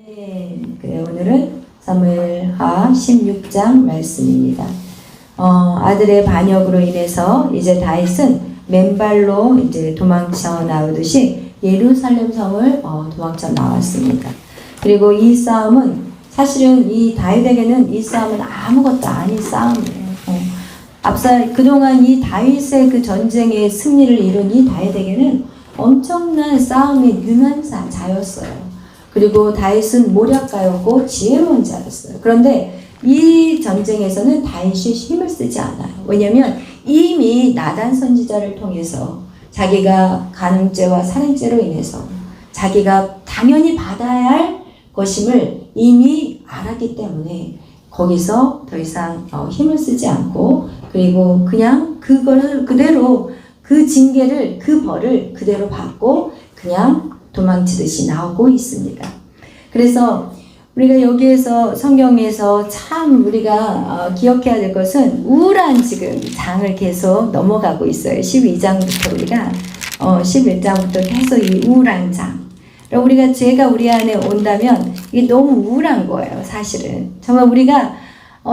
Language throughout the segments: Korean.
네, 그래, 오늘은 사무엘하 16장 말씀입니다. 아들의 반역으로 인해서 이제 다윗은 맨발로 이제 도망쳐 나오듯이 예루살렘 성을 도망쳐 나왔습니다. 그리고 이 싸움은 사실은 이 다윗에게는 이 싸움은 아무것도 아닌 싸움이에요. 앞서 그동안 이 다윗의 그 전쟁의 승리를 이룬 이 다윗에게는 엄청난 싸움에 능한 자였어요. 그리고 다윗은 모략가였고 지혜로운 자였어요. 그런데 이 전쟁에서는 다윗이 힘을 쓰지 않아요. 왜냐하면 이미 나단 선지자를 통해서 자기가 간음죄와 살인죄로 인해서 자기가 당연히 받아야 할 것임을 이미 알았기 때문에 거기서 더 이상 힘을 쓰지 않고, 그리고 그냥 그거를 그대로 그 징계를, 그 벌을 그대로 받고 그냥 도망치듯이 나오고 있습니다. 그래서 우리가 여기에서 성경에서 참 우리가 기억해야 될 것은 우울한 지금 장을 계속 넘어가고 있어요. 12장부터 우리가 11장부터 계속 이 우울한 장. 우리가 죄가 우리 안에 온다면 이게 너무 우울한 거예요. 사실은 정말 우리가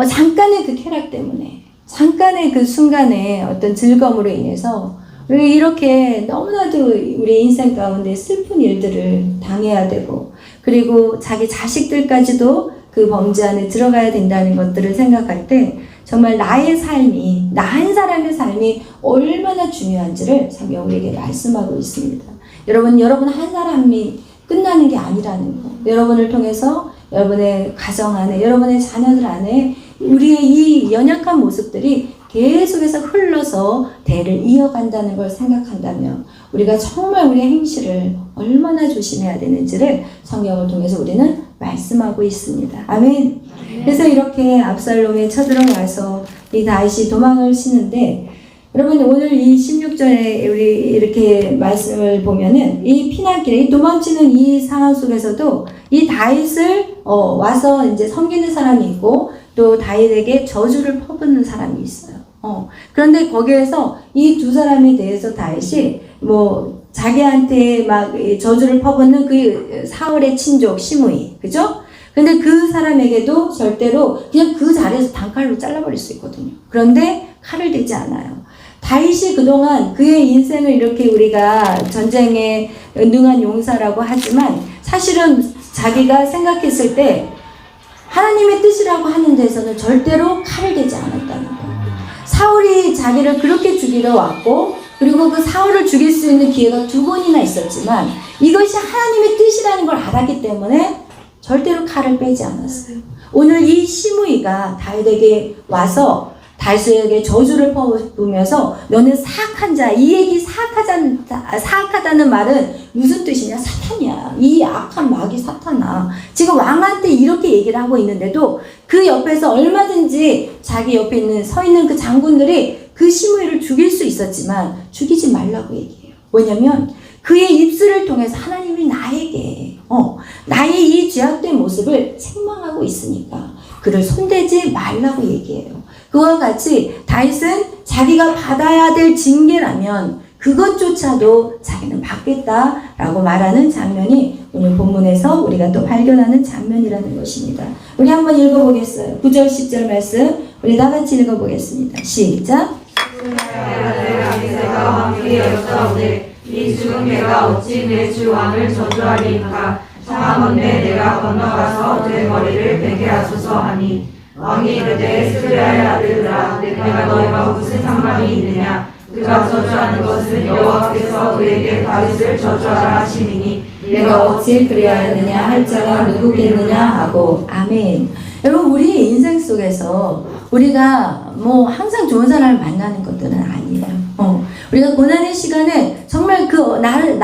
잠깐의 그 쾌락 때문에, 잠깐의 그 순간의 어떤 즐거움으로 인해서 우리가 이렇게 너무나도 우리 인생 가운데 슬픈 일들을 당해야 되고, 그리고 자기 자식들까지도 그 범죄 안에 들어가야 된다는 것들을 생각할 때 정말 나의 삶이, 나 한 사람의 삶이 얼마나 중요한지를 성경 우리에게 말씀하고 있습니다. 여러분 한 사람이 끝나는 게 아니라는 거. 여러분을 통해서 여러분의 가정 안에, 여러분의 자녀들 안에 우리의 이 연약한 모습들이 계속해서 흘러서 대를 이어간다는 걸 생각한다면 우리가 정말 우리의 행실을 얼마나 조심해야 되는지를 성경을 통해서 우리는 말씀하고 있습니다. 아멘. 그래서 이렇게 압살롬이 쳐들어가서 이 다윗이 도망을 치는데, 여러분 오늘 이 16절에 우리 이렇게 말씀을 보면은 이 피난길에 이 도망치는 이 상황 속에서도 이 다윗을 와서 이제 섬기는 사람이 있고 또 다윗에게 저주를 퍼붓는 사람이 있어요. 그런데 거기에서 이 두 사람에 대해서 다윗이 자기한테 막 저주를 퍼붓는 그 사울의 친족 시므이, 그죠? 근데 그 사람에게도 절대로 그냥 그 자리에서 단칼로 잘라버릴 수 있거든요. 그런데 칼을 대지 않아요. 다윗이 그동안 그의 인생을 이렇게 우리가 전쟁에 능한 용사라고 하지만 사실은 자기가 생각했을 때 하나님의 뜻이라고 하는 데서는 절대로 칼을 대지 않았다는 거예요. 사울이 자기를 그렇게 죽이러 왔고, 그리고 그 사울을 죽일 수 있는 기회가 2번이나 있었지만 이것이 하나님의 뜻이라는 걸 알았기 때문에 절대로 칼을 빼지 않았어요. 오늘 이 시므이가 다윗에게 와서 다윗에게 저주를 퍼부으면서 너는 사악한 자, 이 얘기 사악하다는 말은 무슨 뜻이냐? 사탄이야. 이 악한 마귀 사탄아. 지금 왕한테 이렇게 얘기를 하고 있는데도 그 옆에서 얼마든지 자기 옆에 서 있는 그 장군들이 그 시므이를 죽일 수 있었지만 죽이지 말라고 얘기해요. 왜냐면 그의 입술을 통해서 하나님이 나에게 나의 이 죄악된 모습을 책망하고 있으니까 그를 손대지 말라고 얘기해요. 그와 같이 다윗은 자기가 받아야 될 징계라면 그것조차도 자기는 받겠다라고 말하는 장면이 오늘 본문에서 우리가 또 발견하는 장면이라는 것입니다. 우리 한번 읽어보겠어요. 9절 10절 말씀 우리 다 같이 읽어보겠습니다. 시작. 내가 왕에게 여짜오되 이 죽은 개가 어찌 내 주 왕을 저주하리이까. 청하건대 내가 건너가서 내 머리를 베게 하소서 하니, 왕이 이르되 스리야의 아들들아, 내가 너희와 무슨 상관이 있느냐? 그가 저주하는 것은 여호와께서 그에게 다윗을 저주하라 하시니 내가 어찌 그리하였느냐 할 자가 누구겠느냐 하고. 아멘. 여러분 우리 인생 속에서 우리가 항상 좋은 사람을 만나는 것들은 아니에요. 우리가 고난의 시간에 정말 그 나를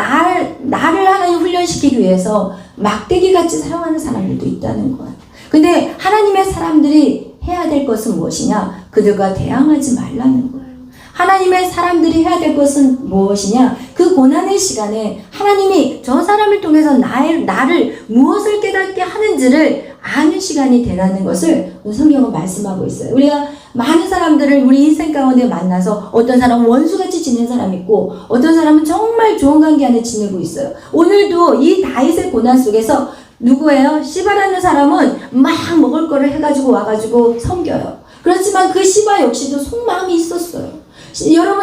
하나님 훈련시키기 위해서 막대기 같이 사용하는 사람들도 있다는 거예요. 근데 하나님의 사람들이 해야 될 것은 무엇이냐? 그들과 대항하지 말라는 거예요. 하나님의 사람들이 해야 될 것은 무엇이냐? 그 고난의 시간에 하나님이 저 사람을 통해서 나를 무엇을 깨닫게 하는지를 아는 시간이 되라는 것을 성경은 말씀하고 있어요. 우리가 많은 사람들을 우리 인생 가운데 만나서 어떤 사람은 원수같이 지낸 사람이 있고 어떤 사람은 정말 좋은 관계 안에 지내고 있어요. 오늘도 이 다윗의 고난 속에서 누구예요? 시바라는 사람은 막 먹을 거를 해가지고 와가지고 섬겨요. 그렇지만 그 시바 역시도 속마음이 있었어요.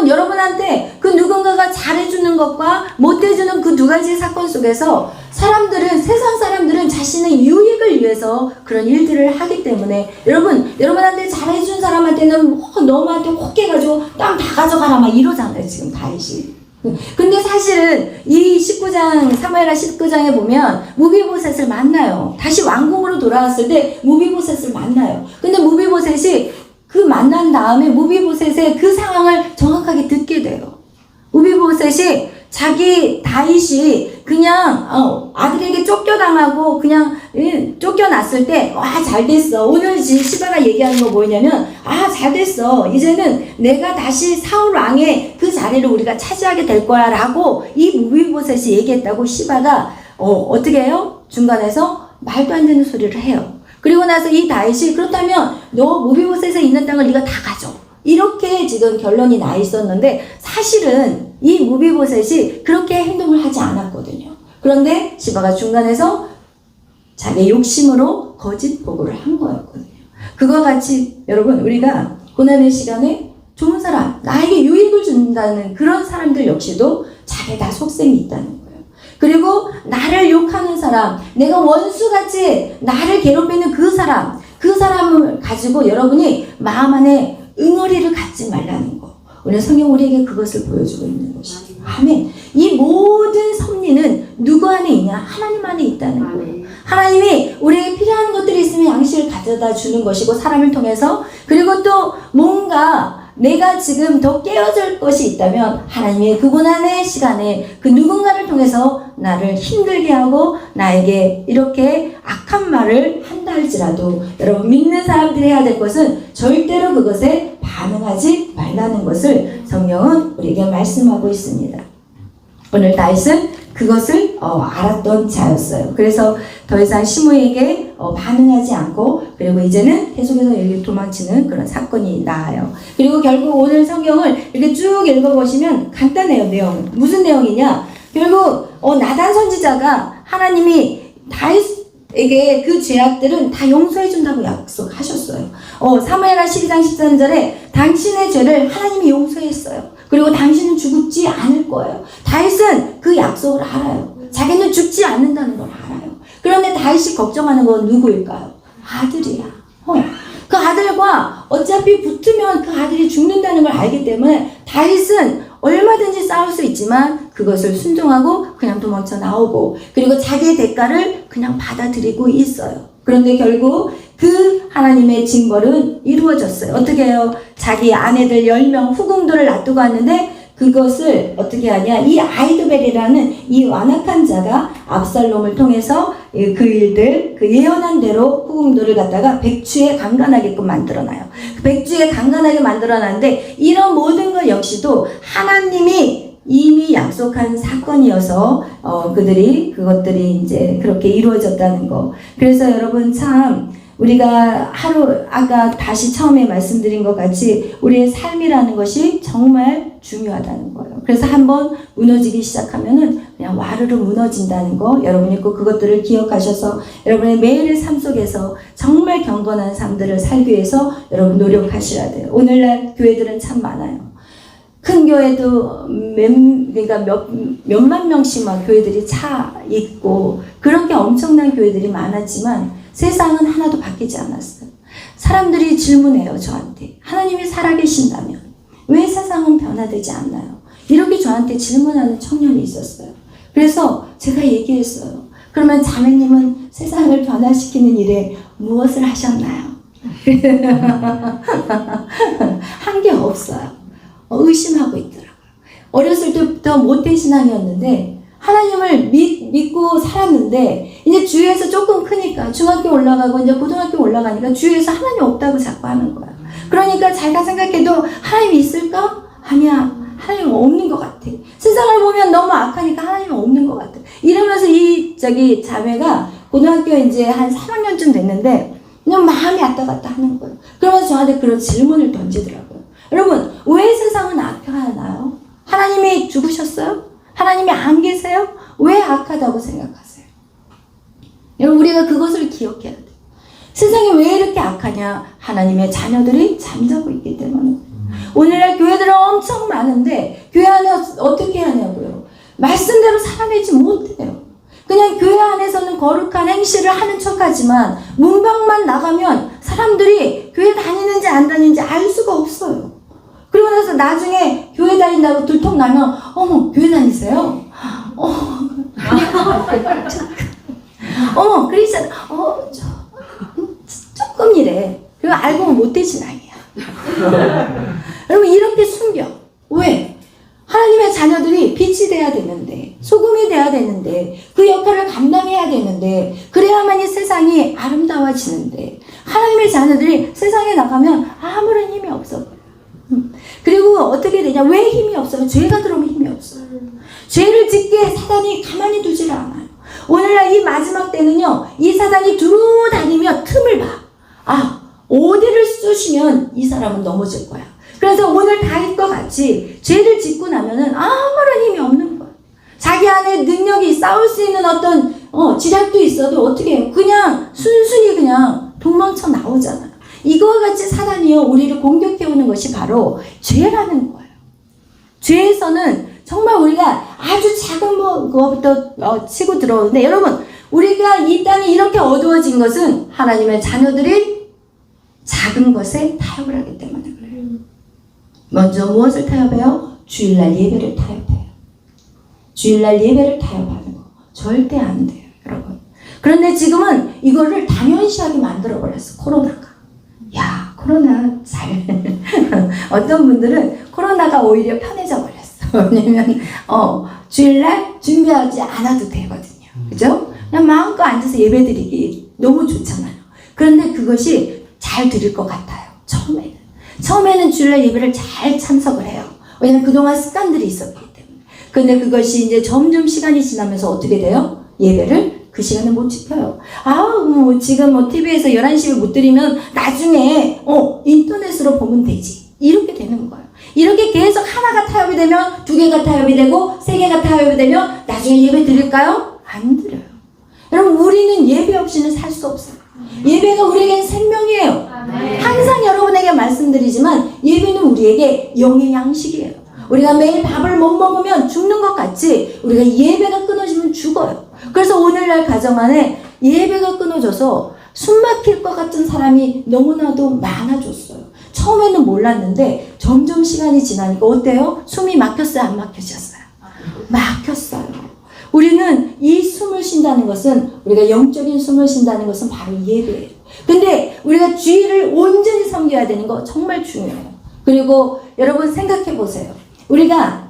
여러분한테 그 누군가가 잘해주는 것과 못해주는 그 두 가지 사건 속에서 세상 사람들은 자신의 유익을 위해서 그런 일들을 하기 때문에 여러분한테 잘해준 사람한테는 너무한테 혹해가지고 땅 다 가져가라 막 이러잖아요. 지금 다윗이. 근데 사실은 이 19장, 사무엘하 19장에 보면 무비보셋을 만나요. 다시 왕궁으로 돌아왔을 때 무비보셋을 만나요. 근데 무비보셋이 그 만난 다음에 무비보셋의 그 상황을 정확하게 듣게 돼요. 무비보셋이 자기 다윗이 그냥 아들에게 쫓겨당하고 그냥 쫓겨났을 때 와 잘됐어. 오늘 시바가 얘기하는 거 뭐냐면 잘됐어. 이제는 내가 다시 사울 왕의 그 자리를 우리가 차지하게 될 거야 라고 이 무비보셋이 얘기했다고 시바가 어떻게 해요? 중간에서 말도 안 되는 소리를 해요. 그리고 나서 이 다윗이 그렇다면 너 무비보셋에 있는 땅을 네가 다 가져. 이렇게 지금 결론이 나 있었는데 사실은 이 무비보셋이 그렇게 행동을 하지 않았거든요. 그런데 시바가 중간에서 자기의 욕심으로 거짓 보고를 한 거였거든요. 그와 같이 여러분 우리가 고난의 시간에 좋은 사람, 나에게 유익을 준다는 그런 사람들 역시도 자기에 다 속셈이 있다는 거예요. 그리고 나를 욕하는 사람, 내가 원수같이 나를 괴롭히는 그 사람을 가지고 여러분이 마음 안에 응어리를 갖지 말라는 거. 오늘 성경 우리에게 그것을 보여주고 있는 것이죠. 아멘. 이 모든 섭리는 누구 안에 있냐? 하나님 안에 있다는 거예요. 하나님이 우리에게 필요한 것들이 있으면 양식을 가져다 주는 것이고 사람을 통해서 그리고 또 뭔가 내가 지금 더 깨어질 것이 있다면 하나님의 그 고난의 시간에 그 누군가를 통해서 나를 힘들게 하고 나에게 이렇게 악한 말을 한다 할지라도 여러분 믿는 사람들이 해야 될 것은 절대로 그것에 반응하지 말라는 것을 성경은 우리에게 말씀하고 있습니다. 오늘 다윗은 그것을 알았던 자였어요. 그래서 더 이상 시므에게 반응하지 않고 그리고 이제는 계속해서 여기 도망치는 그런 사건이 나와요. 그리고 결국 오늘 성경을 이렇게 쭉 읽어보시면 간단해요. 내용. 무슨 내용이냐? 결국 나단 선지자가 하나님이 다윗에게 그 죄악들은 다 용서해 준다고 약속하셨어요. 사무엘하 12장 13절에 당신의 죄를 하나님이 용서했어요. 그리고 당신은 죽지 않을 거예요. 다윗은 그 약속을 알아요. 자기는 죽지 않는다는 걸 알아요. 그런데 다윗이 걱정하는 건 누구일까요? 아들이야. 그 아들과 어차피 붙으면 그 아들이 죽는다는 걸 알기 때문에 다윗은 얼마든지 싸울 수 있지만 그것을 순종하고 그냥 도망쳐 나오고 그리고 자기의 대가를 그냥 받아들이고 있어요. 그런데 결국 그 하나님의 징벌은 이루어졌어요. 어떻게 해요? 자기 아내들 10명 후궁들을 놔두고 왔는데 그것을 어떻게 하냐? 이 아이도벨이라는 이 완악한 자가 압살롬을 통해서 그 일들, 그 예언한 대로 후궁들을 갖다가 백추에 강간하게끔 만들어놔요. 백주에 강간하게 만들어놨는데 이런 모든 것 역시도 하나님이 이미 약속한 사건이어서 그것들이 이제 그렇게 이루어졌다는 거. 그래서 여러분 참 우리가 아까 다시 처음에 말씀드린 것 같이 우리의 삶이라는 것이 정말 중요하다는 거예요. 그래서 한번 무너지기 시작하면은 그냥 와르르 무너진다는 거 여러분이 꼭 그것들을 기억하셔서 여러분의 매일의 삶 속에서 정말 경건한 삶들을 살기 위해서 여러분 노력하셔야 돼요. 오늘날 교회들은 참 많아요. 큰 교회도 몇만 명씩 막 교회들이 차 있고 그렇게 엄청난 교회들이 많았지만 세상은 하나도 바뀌지 않았어요. 사람들이 질문해요, 저한테. 하나님이 살아계신다면 왜 세상은 변화되지 않나요? 이렇게 저한테 질문하는 청년이 있었어요. 그래서 제가 얘기했어요. 그러면 자매님은 세상을 변화시키는 일에 무엇을 하셨나요? 한 게 없어요. 의심하고 있더라고요. 어렸을 때부터 모태신앙이었는데 하나님을 믿고 살았는데 이제 주위에서 조금 크니까 중학교 올라가고 이제 고등학교 올라가니까 주위에서 하나님 없다고 자꾸 하는 거야. 그러니까 자기가 생각해도 하나님이 있을까? 아니야. 하나님은 없는 것 같아. 세상을 보면 너무 악하니까 하나님은 없는 것 같아. 이러면서 이 자매가 고등학교 이제 한 3학년쯤 됐는데 그냥 마음이 왔다 갔다 하는 거예요. 그러면서 저한테 그런 질문을 던지더라고요. 여러분, 왜 세상은 악하나요? 하나님이 죽으셨어요? 하나님이 안 계세요? 왜 악하다고 생각하세요? 여러분, 우리가 그것을 기억해야 돼요. 세상이 왜 이렇게 악하냐? 하나님의 자녀들이 잠자고 있기 때문에. 오늘날 교회들은 엄청 많은데 교회 안에 어떻게 하냐고요? 말씀대로 살아내지 못해요. 그냥 교회 안에서는 거룩한 행실을 하는 척하지만 문밖만 나가면 사람들이 교회 다니는지 안 다니는지 알 수가 없어요. 그리고 나서 나중에 교회 다닌다고 들통나면 어머, 교회 다니세요? 어머, 크리스찬, 조금 이래. 그리고 알고 보면 못된 신앙이야. 여러분, 이렇게 숨겨. 왜? 하나님의 자녀들이 빛이 돼야 되는데, 소금이 돼야 되는데, 그 역할을 감당해야 되는데, 그래야만 이 세상이 아름다워지는데, 하나님의 자녀들이 세상에 나가면 아무런 힘이 없어. 그리고 어떻게 되냐? 왜 힘이 없어요? 죄가 들어오면 힘이 없어요. 죄를 짓게 사단이 가만히 두지를 않아요. 오늘날 이 마지막 때는요, 이 사단이 두루 다니며 틈을 봐. 어디를 쑤시면 이 사람은 넘어질 거야. 그래서 오늘 다윗과 같이 죄를 짓고 나면은 아무런 힘이 없는 거야. 자기 안에 능력이 싸울 수 있는 어떤 지략도 있어도 어떻게 해요? 그냥 순순히 그냥 도망쳐 나오잖아요. 이거와 같이 사단이요, 우리를 공격해오는 것이 바로 죄라는 거예요. 죄에서는 정말 우리가 아주 작은 것부터 치고 들어오는데, 여러분, 우리가 이 땅이 이렇게 어두워진 것은 하나님의 자녀들이 작은 것에 타협을 하기 때문에 그래요. 먼저 무엇을 타협해요? 주일날 예배를 타협해요. 주일날 예배를 타협하는 거 절대 안 돼요, 여러분. 그런데 지금은 이거를 당연시하게 만들어버렸어, 코로나가. 야, 코로나 잘. 어떤 분들은 코로나가 오히려 편해져 버렸어. 왜냐면 주일날 준비하지 않아도 되거든요. 그죠? 그냥 마음껏 앉아서 예배드리기 너무 좋잖아요. 그런데 그것이 잘 드릴 것 같아요. 처음에는 주일날 예배를 잘 참석을 해요. 왜냐면 그동안 습관들이 있었기 때문에. 근데 그것이 이제 점점 시간이 지나면서 어떻게 돼요? 예배를 그 시간에 못 지켜요. 지금 TV에서 11시에 못 드리면 나중에 인터넷으로 보면 되지. 이렇게 되는 거예요. 이렇게 계속 하나가 타협이 되면 두 개가 타협이 되고 세 개가 타협이 되면 나중에 예배 드릴까요? 안 드려요. 여러분, 우리는 예배 없이는 살 수 없어요. 예배가 우리에겐 생명이에요. 항상 여러분에게 말씀드리지만 예배는 우리에게 영의 양식이에요. 우리가 매일 밥을 못 먹으면 죽는 것 같이 우리가 예배가 끊어지면 죽어요. 그래서 오늘날 가정 안에 예배가 끊어져서 숨 막힐 것 같은 사람이 너무나도 많아졌어요. 처음에는 몰랐는데 점점 시간이 지나니까 어때요? 숨이 막혔어요? 안 막혀졌어요? 막혔어요. 우리는 이 숨을 쉰다는 것은, 우리가 영적인 숨을 쉰다는 것은 바로 예배예요. 근데 우리가 주일을 온전히 섬겨야 되는 거 정말 중요해요. 그리고 여러분 생각해 보세요. 우리가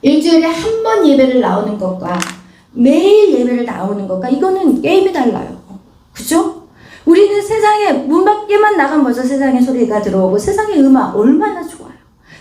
일주일에 한 번 예배를 나오는 것과 매일 예배를 나오는 것과 이거는 게임이 달라요. 그죠? 우리는 세상에 문 밖에만 나가면 벌써 세상의 소리가 들어오고 세상의 음악 얼마나 좋아요.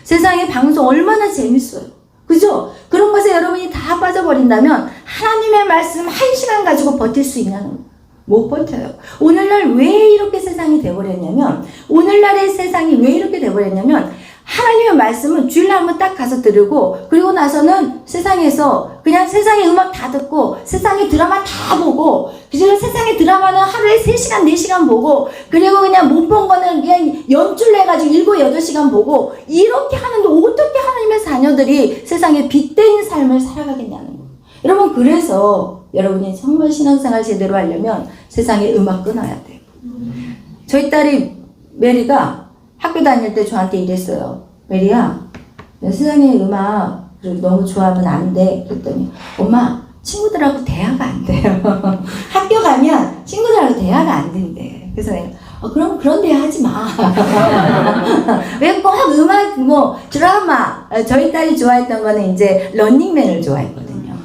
세상의 방송 얼마나 재밌어요. 그죠? 그런 것에 여러분이 다 빠져버린다면 하나님의 말씀 1시간 가지고 버틸 수 있냐는, 못 버텨요. 오늘날 왜 이렇게 세상이 돼버렸냐면, 오늘날의 세상이 왜 이렇게 돼버렸냐면, 하나님의 말씀은 주일날 한번 딱 가서 들으고, 그리고 나서는 세상에서 그냥 세상의 음악 다 듣고, 세상의 드라마 다 보고, 그리고 세상의 드라마는 하루에 3시간, 4시간 보고, 그리고 그냥 못 본 거는 그냥 연출로 해가지고 7, 8시간 보고, 이렇게 하는데 어떻게 하나님의 자녀들이 세상에 빛된 삶을 살아가겠냐는 거예요. 여러분, 그래서 여러분이 정말 신앙생활 제대로 하려면 세상의 음악 끊어야 돼요. 저희 딸이 메리가 학교 다닐 때 저한테 이랬어요. 메리야, 세상의 음악 너무 좋아하면 안 돼. 그랬더니 엄마, 친구들하고 대화가 안 돼요. 학교 가면 친구들하고 대화가 안 된대. 그래서 내가 그럼 그런 대화 하지 마. 왜 꼭 음악, 드라마. 저희 딸이 좋아했던 거는 이제 런닝맨을 좋아했거든요.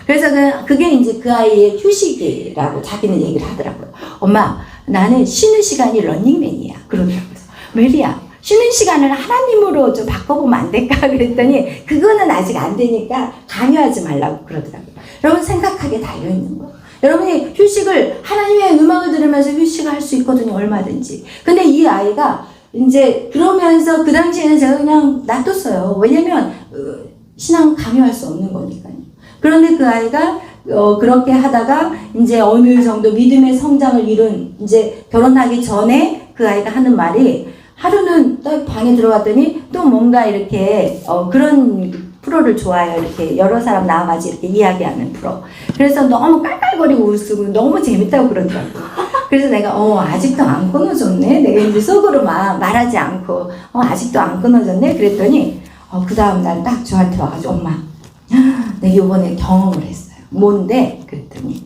그래서 그게 이제 그 아이의 휴식이라고 자기는 얘기를 하더라고요. 엄마, 나는 쉬는 시간이 런닝맨이야. 그러더라고요. 메리야, 쉬는 시간을 하나님으로 좀 바꿔보면 안 될까? 그랬더니 그거는 아직 안 되니까 강요하지 말라고 그러더라고요. 여러분, 생각하게 달려있는 거예요. 여러분이 휴식을, 하나님의 음악을 들으면서 휴식을 할 수 있거든요. 얼마든지. 근데 이 아이가 이제 그러면서 그 당시에는 제가 그냥 놔뒀어요. 왜냐면 신앙 강요할 수 없는 거니까요. 그런데 그 아이가 그렇게 하다가 이제 어느 정도 믿음의 성장을 이룬 이제 결혼하기 전에 그 아이가 하는 말이 하루는 딱 방에 들어갔더니 또 뭔가 이렇게 그런 프로를 좋아해요. 이렇게 여러 사람 나와가지고 이렇게 이야기하는 프로. 그래서 너무 깔깔거리고 웃고 너무 재밌다고 그러더라고요. 그래서 내가 아직도 안 끊어졌네. 내가 이제 속으로 막 말하지 않고 아직도 안 끊어졌네. 그랬더니 그 다음날 딱 저한테 와가지고 엄마 내가 이번에 경험을 했어요. 뭔데? 그랬더니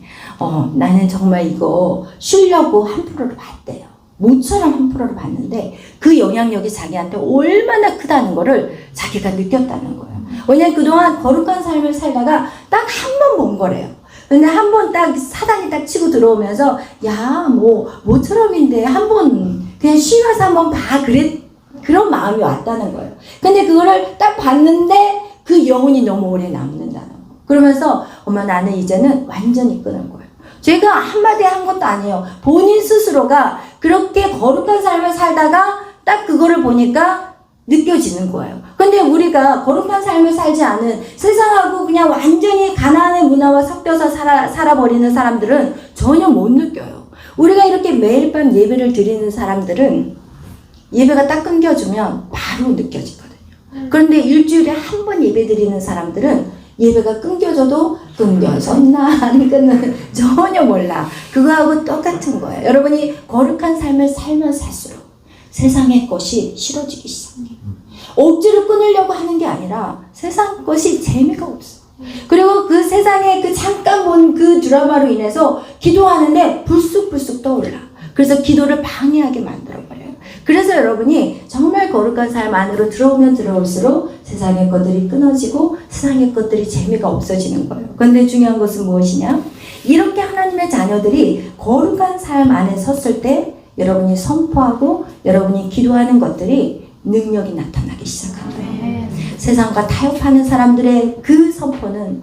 나는 정말 이거 쉬려고 한 프로를 봤대요. 모처럼 한 프로를 봤는데 그 영향력이 자기한테 얼마나 크다는 거를 자기가 느꼈다는 거예요. 왜냐면 그동안 거룩한 삶을 살다가 딱 한 번 본 거래요. 근데 한 번 딱 사단이 딱 치고 들어오면서 야 모처럼인데 한 번 그냥 쉬면서 한번 봐 그런 마음이 왔다는 거예요. 근데 그거를 딱 봤는데 그 여운이 너무 오래 남는다는 거. 그러면서 엄마 나는 이제는 완전히 끊을 거예요. 제가 한마디 한 것도 아니에요. 본인 스스로가 그렇게 거룩한 삶을 살다가 딱 그거를 보니까 느껴지는 거예요. 근데 우리가 거룩한 삶을 살지 않은 세상하고 그냥 완전히 가나안의 문화와 섞여서 살아버리는 사람들은 전혀 못 느껴요. 우리가 이렇게 매일 밤 예배를 드리는 사람들은 예배가 딱 끊겨주면 바로 느껴지거든요. 그런데 일주일에 한 번 예배 드리는 사람들은 예배가 끊겨져도 끊겨졌나 안 끊는 전혀 몰라. 그거하고 똑같은 거예요. 여러분이 거룩한 삶을 살면 살수록 세상의 것이 싫어지기 시작해요. 억지로 끊으려고 하는 게 아니라 세상 것이 재미가 없어. 그리고 그 세상에 그 잠깐 본 그 드라마로 인해서 기도하는데 불쑥불쑥 떠올라. 그래서 기도를 방해하게 만들어버려요. 그래서 여러분이 정말 거룩한 삶 안으로 들어오면 들어올수록 세상의 것들이 끊어지고 세상의 것들이 재미가 없어지는 거예요. 그런데 중요한 것은 무엇이냐? 이렇게 하나님의 자녀들이 거룩한 삶 안에 섰을 때 여러분이 선포하고 여러분이 기도하는 것들이 능력이 나타나기 시작한다. 세상과 타협하는 사람들의 그 선포는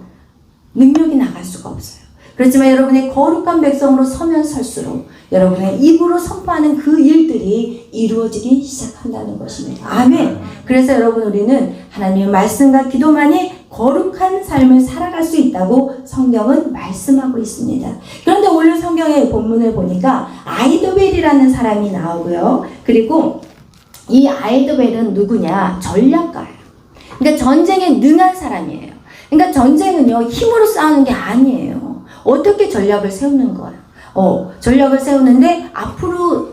능력이 나갈 수가 없어요. 그렇지만 여러분의 거룩한 백성으로 서면 설수록 여러분의 입으로 선포하는 그 일들이 이루어지기 시작한다는 것입니다. 아멘. 그래서 여러분 우리는 하나님의 말씀과 기도만이 거룩한 삶을 살아갈 수 있다고 성경은 말씀하고 있습니다. 그런데 오늘 성경의 본문을 보니까 아이도벨이라는 사람이 나오고요. 그리고 이 아이도벨은 누구냐? 전략가예요. 그러니까 전쟁에 능한 사람이에요. 그러니까 전쟁은요 힘으로 싸우는 게 아니에요. 어떻게 전략을 세우는 거예요? 전략을 세우는데 앞으로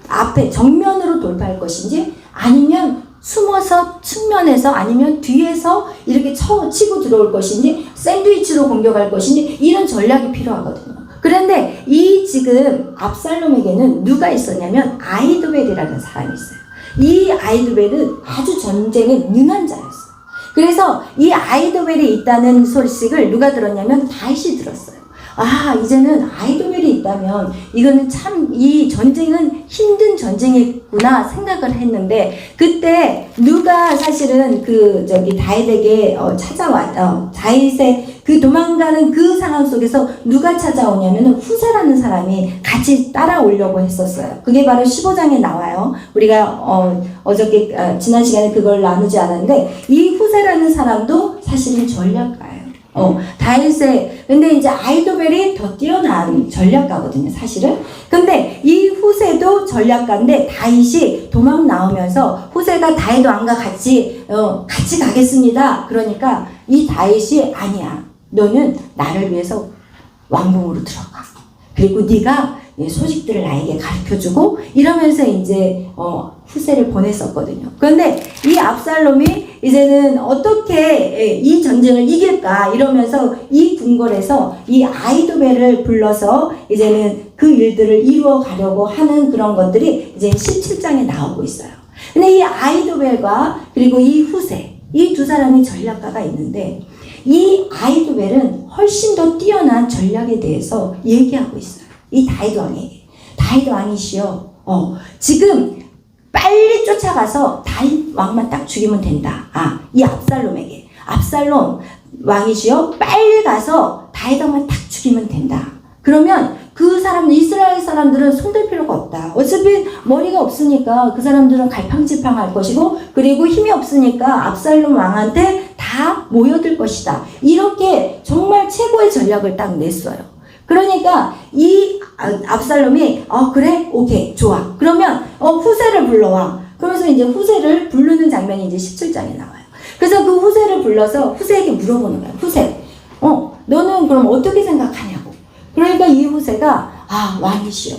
앞에 정면으로 돌파할 것인지 아니면 숨어서 측면에서 아니면 뒤에서 이렇게 치고 들어올 것인지 샌드위치로 공격할 것인지 이런 전략이 필요하거든요. 그런데 이 지금 압살롬에게는 누가 있었냐면 아이도벨이라는 사람이 있어요. 이 아이도벨은 아주 전쟁에 능한 자였어요. 그래서 이 아이도벨이 있다는 소식을 누가 들었냐면 다윗이 들었어요. 이제는 아이도벨이 있다면 이거는 참 이 전쟁은 힘든 전쟁이구나 생각을 했는데 그때 누가 사실은 다윗에게 다윗의 그 도망가는 그 상황 속에서 누가 찾아오냐면 후세라는 사람이 같이 따라오려고 했었어요. 그게 바로 15장에 나와요. 우리가 어저께 지난 시간에 그걸 나누지 않았는데 이 후세라는 사람도 사실은 전략가예요. 근데 이제 아이도벨이 더 뛰어난 전략가거든요, 사실은. 근데 이 후세도 전략가인데 다윗이 도망 나오면서 후세가 다윗 왕과 같이 가겠습니다. 그러니까 이 다윗이 아니야. 너는 나를 위해서 왕궁으로 들어가. 그리고 네가 소식들을 나에게 가르쳐주고 이러면서 이제 후세를 보냈었거든요. 그런데 이 압살롬이 이제는 어떻게 이 전쟁을 이길까 이러면서 이 궁궐에서 이 아이도벨을 불러서 이제는 그 일들을 이루어 가려고 하는 그런 것들이 이제 17장에 나오고 있어요. 근데 이 아이도벨과 그리고 이 후세 이 두 사람이 전략가가 있는데 이 아이도벨은 훨씬 더 뛰어난 전략에 대해서 얘기하고 있어요. 이 다윗 왕에게. 다윗 왕이시여, 지금 빨리 쫓아가서 다윗 왕만 딱 죽이면 된다. 이 압살롬에게. 압살롬 왕이시여, 빨리 가서 다윗 왕만 딱 죽이면 된다. 그러면 그 사람, 이스라엘 사람들은 손댈 필요가 없다. 어차피 머리가 없으니까 그 사람들은 갈팡질팡할 것이고, 그리고 힘이 없으니까 압살롬 왕한테 다 다 모여들 것이다. 이렇게 정말 최고의 전략을 딱 냈어요. 그러니까 이 압살롬이 그래? 오케이 좋아. 그러면 후세를 불러와. 그러면서 이제 후세를 부르는 장면이 이제 17장에 나와요. 그래서 그 후세를 불러서 후세에게 물어보는 거예요. 후세, 너는 그럼 어떻게 생각하냐고. 그러니까 이 후세가 왕이시여,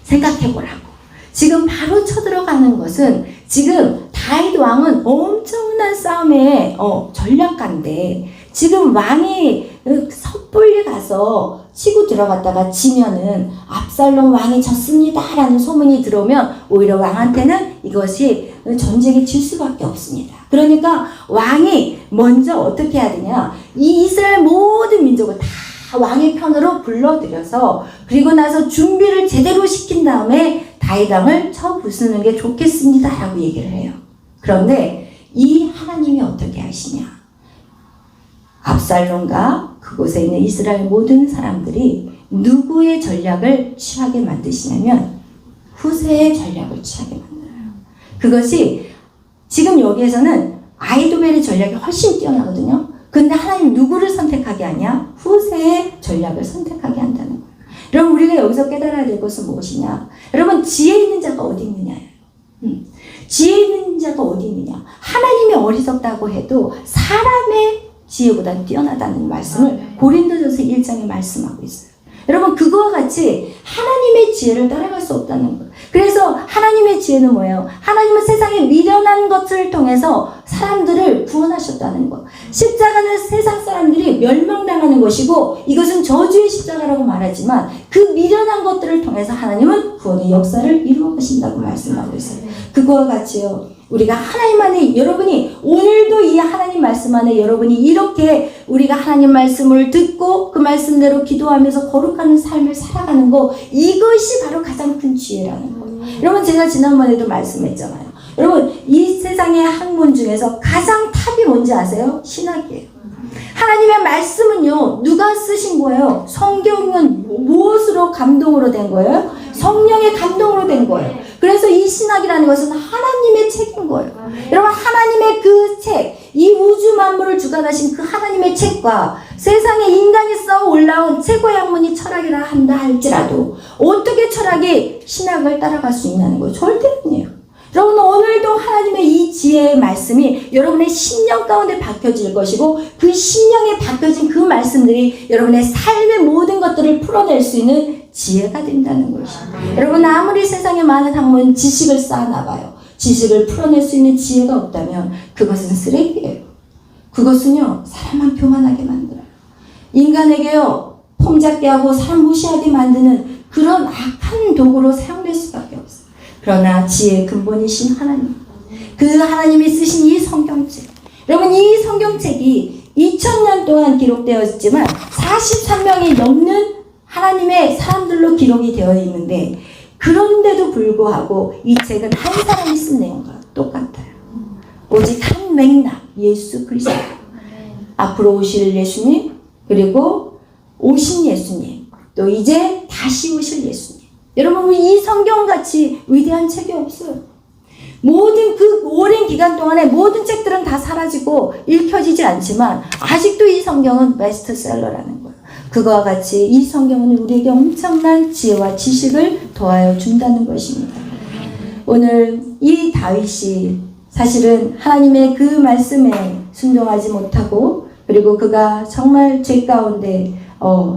생각해보라고. 지금 바로 쳐들어가는 것은 지금 다윗 왕은 엄청난 싸움의 전략가인데 지금 왕이 섣불리 가서 치고 들어갔다가 지면은 압살롬 왕이 졌습니다 라는 소문이 들어오면 오히려 왕한테는 이것이 전쟁에 질 수밖에 없습니다. 그러니까 왕이 먼저 어떻게 해야 되냐, 이 이스라엘 모든 민족을 다 왕의 편으로 불러들여서 그리고 나서 준비를 제대로 시킨 다음에 다윗 왕을 쳐 부수는 게 좋겠습니다 라고 얘기를 해요. 그런데 이 하나님이 어떻게 하시냐, 압살롬과 그곳에 있는 이스라엘 모든 사람들이 누구의 전략을 취하게 만드시냐면 후세의 전략을 취하게 만들어요. 그것이 지금 여기에서는 아히도벨의 전략이 훨씬 뛰어나거든요. 근데 하나님 누구를 선택하게 하냐? 후세의 전략을 선택하게 한다는 거예요. 여러분, 우리가 여기서 깨달아야 될 것은 무엇이냐? 여러분, 지혜 있는 자가 어디 있느냐예요. 지혜 있는 자가 어디 있느냐? 하나님이 어리석다고 해도 사람의 지혜보다 뛰어나다는 말씀을 고린도전서 1장에 말씀하고 있어요. 여러분, 그거와 같이 하나님의 지혜를 따라갈 수 없다는 거예요. 그래서 하나님의 지혜는 뭐예요? 하나님은 세상에 미련한 것을 통해서 사람들을 구원하셨다는 거. 십자가는 세상 사람들이 멸망당하는 것이고 이것은 저주의 십자가라고 말하지만 그 미련한 것들을 통해서 하나님은 구원의 역사를 이루어 가신다고 말씀하고 있어요. 그거와 같이요, 우리가 하나님 안에, 여러분이 오늘도 이 하나님 말씀 안에 여러분이 이렇게 우리가 하나님 말씀을 듣고 그 말씀대로 기도하면서 거룩한 삶을 살아가는 거, 이것이 바로 가장 큰 지혜라는 거예요. 여러분, 제가 지난번에도 말씀했잖아요. 여러분, 이 세상의 학문 중에서 가장 탑이 뭔지 아세요? 신학이에요. 하나님의 말씀은요, 누가 쓰신 거예요? 성경은 무엇으로 감동으로 된 거예요? 성령의 감동으로 된 거예요. 그래서 이 신학이라는 것은 하나님의 책인 거예요. 여러분, 하나님의 그 책, 이 우주 만물을 주관하신 그 하나님의 책과 세상에 인간이 써 올라온 최고의 학문이 철학이라 한다 할지라도 어떻게 철학이 신학을 따라갈 수 있냐는 거예요. 절대 아니에요. 여러분, 오늘도 하나님의 이 지혜의 말씀이 여러분의 심령 가운데 박혀질 것이고 그 심령에 박혀진 그 말씀들이 여러분의 삶의 모든 것들을 풀어낼 수 있는 지혜가 된다는 것이에요. 여러분, 아무리 세상에 많은 학문, 지식을 쌓아나봐요. 지식을 풀어낼 수 있는 지혜가 없다면 그것은 쓰레기예요. 그것은요, 사람만 교만하게 만들어요. 인간에게요, 폼잡게 하고 사람 무시하게 만드는 그런 악한 도구로 사용될 수밖에 없어요. 그러나 지혜의 근본이신 하나님, 그 하나님이 쓰신 이 성경책, 여러분, 이 성경책이 2000년 동안 기록되었지만 43명이 넘는 하나님의 사람들로 기록이 되어 있는데, 그런데도 불구하고 이 책은 한 사람이 쓴 내용과 똑같아요. 오직 한 맥락, 예수 그리스도, 앞으로 오실 예수님, 그리고 오신 예수님, 또 이제 다시 오실 예수님. 여러분, 이 성경같이 위대한 책이 없어요. 모든 그 오랜 기간 동안에 모든 책들은 다 사라지고 읽혀지지 않지만 아직도 이 성경은 베스트셀러라는 거예요. 그거와 같이 이 성경은 우리에게 엄청난 지혜와 지식을 더하여 준다는 것입니다. 오늘 이 다윗이 사실은 하나님의 그 말씀에 순종하지 못하고, 그리고 그가 정말 죄 가운데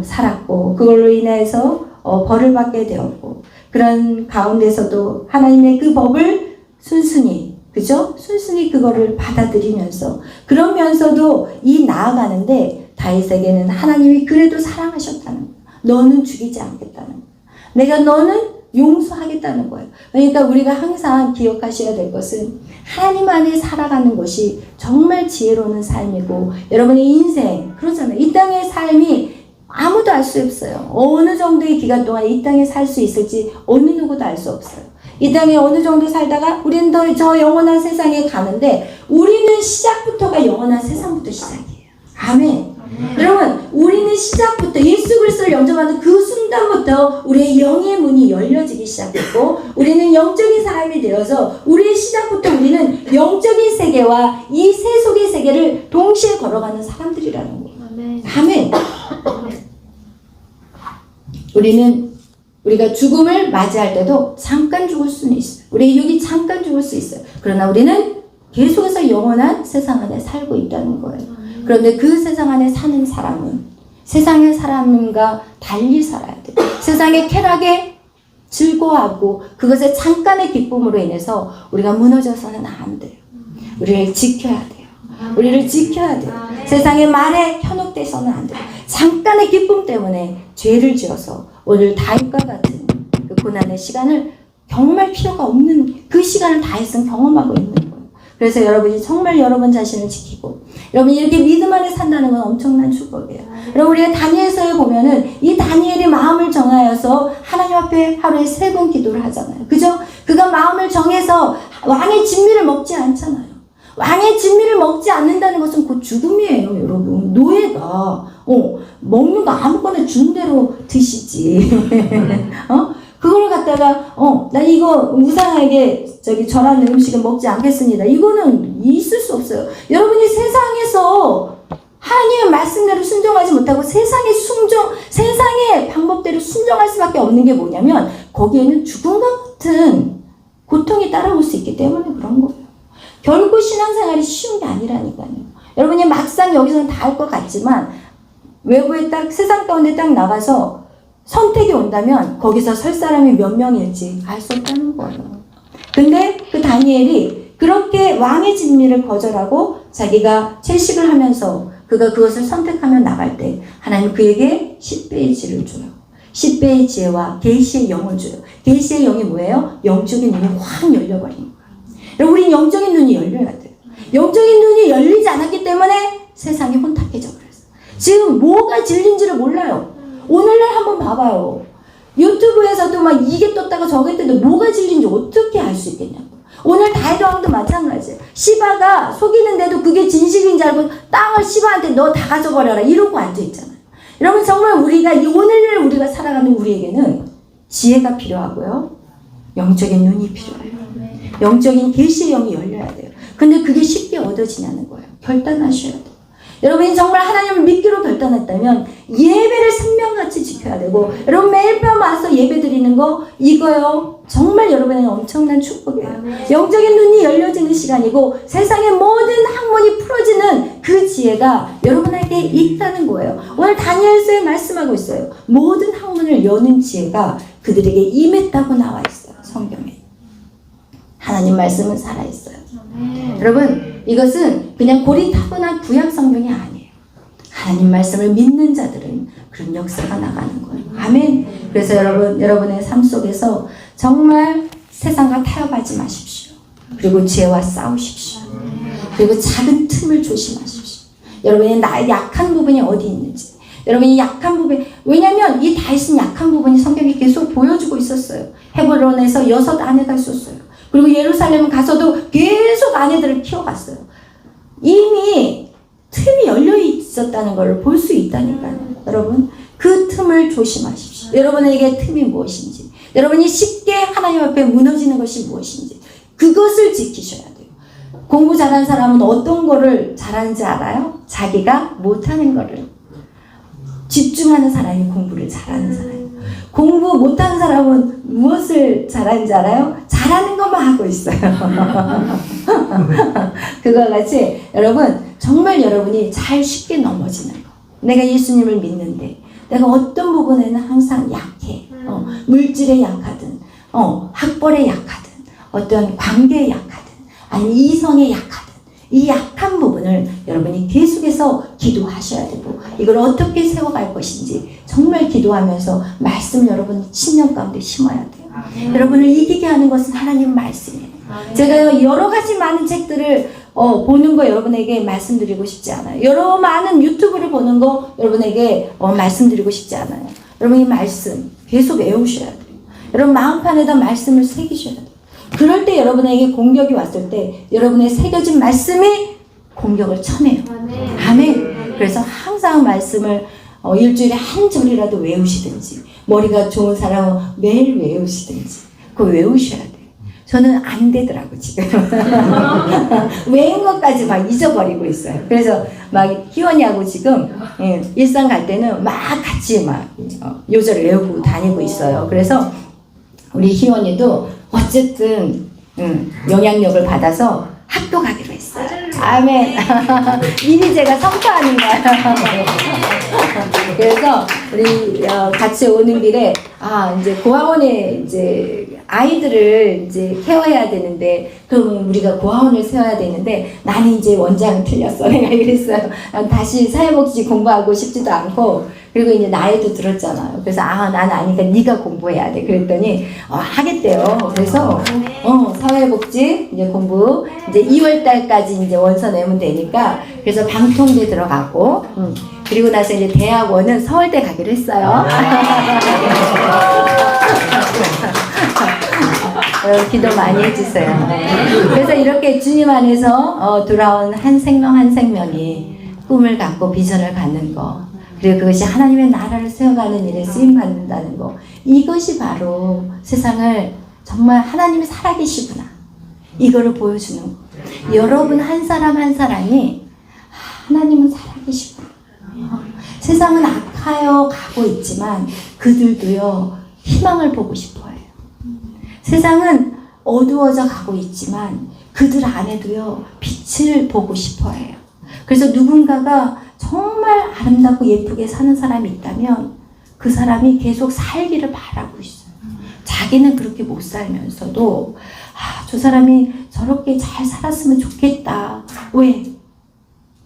살았고 그걸로 인해서 벌을 받게 되었고, 그런 가운데서도 하나님의 그 법을 순순히, 그죠? 순순히 그거를 받아들이면서, 그러면서도 이 나아가는데 다윗에게는 하나님이 그래도 사랑하셨다는 거예요. 너는 죽이지 않겠다는 거예요. 내가 너는 용서하겠다는 거예요. 그러니까 우리가 항상 기억하셔야 될 것은 하나님 안에 살아가는 것이 정말 지혜로운 삶이고, 여러분의 인생, 그렇잖아요. 이 땅의 삶이 아무도 알 수 없어요. 어느 정도의 기간 동안 이 땅에 살 수 있을지 어느 누구도 알 수 없어요. 이 땅에 어느 정도 살다가 우리는 저 영원한 세상에 가는데, 우리는 시작부터가 영원한 세상부터 시작이에요. 아멘. 여러분, 우리는 우리는 시작부터 예수 그리스도를 영접하는 그 순간부터 우리의 영의 문이 열려지기 시작했고 우리는 영적인 사람이 되어서 우리의 시작부터 우리는 영적인 세계와 이 세속의 세계를 동시에 걸어가는 사람들이라는 거예요. 아멘. 우리가 죽음을 맞이할 때도 잠깐 죽을 수는 있어요. 우리의 육이 잠깐 죽을 수 있어요. 그러나 우리는 계속해서 영원한 세상 안에 살고 있다는 거예요. 그런데 그 세상 안에 사는 사람은 세상의 사람과 달리 살아야 돼요. 세상의 쾌락에 즐거워하고 그것의 잠깐의 기쁨으로 인해서 우리가 무너져서는 안 돼요. 우리를 지켜야 돼요. 우리를 지켜야 돼요. 세상의 말에 현혹돼서는 안 돼요. 잠깐의 기쁨 때문에 죄를 지어서 오늘 다윗과 같은 그 고난의 시간을 경험할 필요가 없는 그 시간을 다윗은 경험하고 있는 거예요. 그래서 여러분이 정말 여러분 자신을 지키고 여러분이 이렇게 믿음 안에 산다는 건 엄청난 축복이에요. 여러분 우리가 다니엘서에 보면은 이 다니엘이 마음을 정하여서 하나님 앞에 하루에 3번 기도를 하잖아요. 그죠? 그가 마음을 정해서 왕의 진미를 먹지 않잖아요. 왕의 진미를 먹지 않는다는 것은 곧 죽음이에요, 여러분. 노예가 먹는 거 아무거나 준 대로 드시지. 그걸 갖다가 나 이거 우상에게 절하는 음식은 먹지 않겠습니다. 이거는 있을 수 없어요. 여러분이 세상에서 하나님의 말씀대로 순종하지 못하고 세상의 방법대로 순종할 수밖에 없는 게 뭐냐면 거기에는 죽음과 같은 고통이 따라올 수 있기 때문에 그런 거예요. 결코 신앙생활이 쉬운 게 아니라니까요. 여러분이 막상 여기서는 다 할 것 같지만 외부에 딱 세상 가운데 딱 나가서 선택이 온다면 거기서 설 사람이 몇 명일지 알 수 없다는 거예요. 근데 그 다니엘이 그렇게 왕의 진미를 거절하고 자기가 채식을 하면서 그가 그것을 선택하며 나갈 때 하나님 그에게 10배의 지를 줘요. 10배의 지혜와 계시의 영을 줘요. 계시의 영이 뭐예요? 영적인 눈이 확 열려버린 거예요. 여러분 우린 영적인 눈이 열려야 돼요. 영적인 눈이 열리지 않았기 때문에 세상이 혼탁해져 버렸어요. 지금 뭐가 진리인지를 몰라요. 오늘날 한번 봐봐요. 유튜브에서도 막 이게 떴다가 저게 떴는데 뭐가 진리인지 어떻게 알 수 있겠냐고. 오늘 다윗왕도 마찬가지예요. 시바가 속이는데도 그게 진실인 줄 알고 땅을 시바한테 너 다 가져버려라 이러고 앉아있잖아요. 여러분 정말 오늘날 우리가 살아가는 우리에게는 지혜가 필요하고요. 영적인 눈이 필요해요. 영적인 계시의 영이 열려야 돼요. 근데 그게 쉽게 얻어지냐는 거예요. 결단하셔야 돼요. 여러분이 정말 하나님을 믿기로 결단했다면 예배를 생명같이 지켜야 되고 여러분 매일 밤 와서 예배 드리는 거 이거요. 정말 여러분에게 엄청난 축복이에요. 영적인 눈이 열려지는 시간이고 세상의 모든 학문이 풀어지는 그 지혜가 여러분에게 있다는 거예요. 오늘 다니엘서에 말씀하고 있어요. 모든 학문을 여는 지혜가 그들에게 임했다고 나와 있어요. 성경에. 하나님 말씀은 살아있어요. 여러분 이것은 그냥 고리타분한 구약 성경이 아니에요. 하나님 말씀을 믿는 자들은 그런 역사가 나가는 거예요. 아멘. 그래서 여러분의 삶 속에서 정말 세상과 타협하지 마십시오. 그리고 지혜와 싸우십시오. 그리고 작은 틈을 조심하십시오. 여러분의 나의 약한 부분이 어디 있는지 여러분이 약한 부분 왜냐하면 이 다윗은 약한 부분이 성경에 계속 보여주고 있었어요. 헤브론에서 6 아내가 있었어요. 그리고 예루살렘 가서도 계속 아내들을 키워갔어요. 이미 틈이 열려 있었다는 걸 볼 수 있다니까요. 여러분 그 틈을 조심하십시오. 여러분에게 틈이 무엇인지 여러분이 쉽게 하나님 앞에 무너지는 것이 무엇인지 그것을 지키셔야 돼요. 공부 잘하는 사람은 어떤 거를 잘하는지 알아요? 자기가 못하는 거를 집중하는 사람이 공부를 잘하는 사람이에요. 공부 못하는 사람은 무엇을 잘하는지 알아요? 잘하는 것만 하고 있어요. 그거와 같이 여러분 정말 여러분이 잘 쉽게 넘어지는 거. 내가 예수님을 믿는데 내가 어떤 부분에는 항상 약해. 물질에 약하든 학벌에 약하든 어떤 관계에 약하든 아니면 이성에 약하든 이 약한 부분을 여러분이 계속해서 기도하셔야 되고 이걸 어떻게 세워갈 것인지 정말 기도하면서 말씀 여러분 신령 가운데 심어야 돼요. 여러분을 이기게 하는 것은 하나님 말씀이에요. 제가 여러 가지 많은 책들을 보는 거 여러분에게 말씀드리고 싶지 않아요. 여러 많은 유튜브를 보는 거 여러분에게 말씀드리고 싶지 않아요. 여러분 이 말씀 계속 외우셔야 돼요. 여러분 마음판에다 말씀을 새기셔야 돼요. 그럴 때 여러분에게 공격이 왔을 때 여러분의 새겨진 말씀이 공격을 쳐내요. 아멘. 그래서 항상 말씀을 일주일에 한 절이라도 외우시든지, 머리가 좋은 사람은 매일 외우시든지, 그거 외우셔야 돼요. 저는 안 되더라고, 지금. 외운 것까지 막 잊어버리고 있어요. 그래서 막 희원이하고 지금 일산 갈 때는 막 같이 막 요절 외우고 다니고 있어요. 그래서 우리 희원이도 어쨌든 영향력을 받아서 학교 가기로 했어요. 아멘. 미리 제가 선포하는 거예요. 그래서 우리 같이 오는 길에 이제 고아원에 이제 아이들을 이제 케어해야 되는데, 그러면 우리가 고아원을 세워야 되는데, 나는 이제 원장은 틀렸어. 내가 이랬어요. 난 다시 사회복지 공부하고 싶지도 않고, 그리고 이제 나이도 들었잖아요. 그래서 난 아니까 네가 공부해야 돼. 그랬더니 하겠대요. 그래서 사회복지 이제 공부 이제 2월 달까지 이제 원서 내면 되니까, 그래서 방통대 들어가고, 그리고 나서 이제 대학원은 서울대 가기로 했어요. 여러분 기도 많이 해주세요. 그래서 이렇게 주님 안에서 돌아온 한 생명 한 생명이 꿈을 갖고 비전을 갖는 거, 그리고 그것이 하나님의 나라를 세워가는 일에 쓰임받는다는 거, 이것이 바로 세상을 정말 하나님이 살아계시구나, 이거를 보여주는 거. 여러분 한 사람 한 사람이 하나님은 살아계시구나. 세상은 악하여 가고 있지만 그들도요 희망을 보고 싶어요. 세상은 어두워져 가고 있지만 그들 안에도요 빛을 보고 싶어 해요. 그래서 누군가가 정말 아름답고 예쁘게 사는 사람이 있다면 그 사람이 계속 살기를 바라고 있어요. 자기는 그렇게 못 살면서도 저 사람이 저렇게 잘 살았으면 좋겠다. 왜?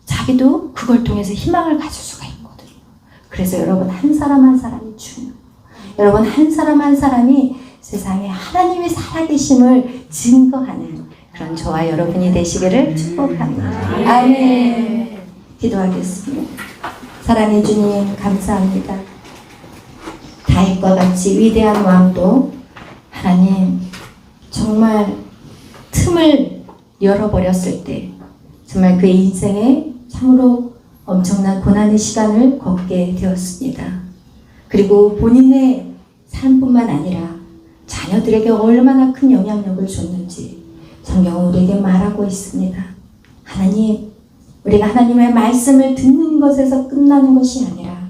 자기도 그걸 통해서 희망을 가질 수가 있거든요. 그래서 여러분 한 사람 한 사람이 중요해요. 여러분 한 사람 한 사람이 세상에 하나님의 살아계심을 증거하는 그런 저와 여러분이 되시기를 축복합니다. 아멘. 기도하겠습니다. 사랑해 주님 감사합니다. 다윗과 같이 위대한 왕도 하나님 정말 틈을 열어버렸을 때 정말 그의 인생에 참으로 엄청난 고난의 시간을 걷게 되었습니다. 그리고 본인의 삶뿐만 아니라 자녀들에게 얼마나 큰 영향력을 줬는지 성경은 우리에게 말하고 있습니다. 하나님, 우리가 하나님의 말씀을 듣는 것에서 끝나는 것이 아니라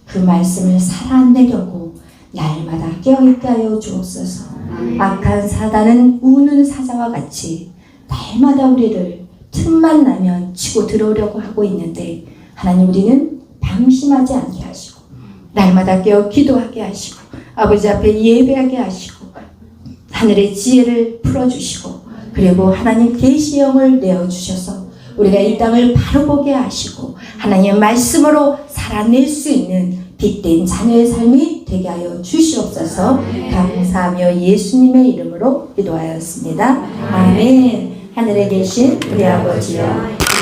그 말씀을 살아내려고 날마다 깨어있게 하여 주옵소서. 악한 사단은 우는 사자와 같이 날마다 우리를 틈만 나면 치고 들어오려고 하고 있는데, 하나님 우리는 방심하지 않게 하시고 날마다 깨어 기도하게 하시고 아버지 앞에 예배하게 하시고 하늘의 지혜를 풀어주시고, 그리고 하나님 계시의 영을 내어주셔서 우리가 이 땅을 바로 보게 하시고 하나님의 말씀으로 살아낼 수 있는 빛된 자녀의 삶이 되게 하여 주시옵소서. 감사하며 예수님의 이름으로 기도하였습니다. 아멘. 하늘에 계신 우리 아버지여,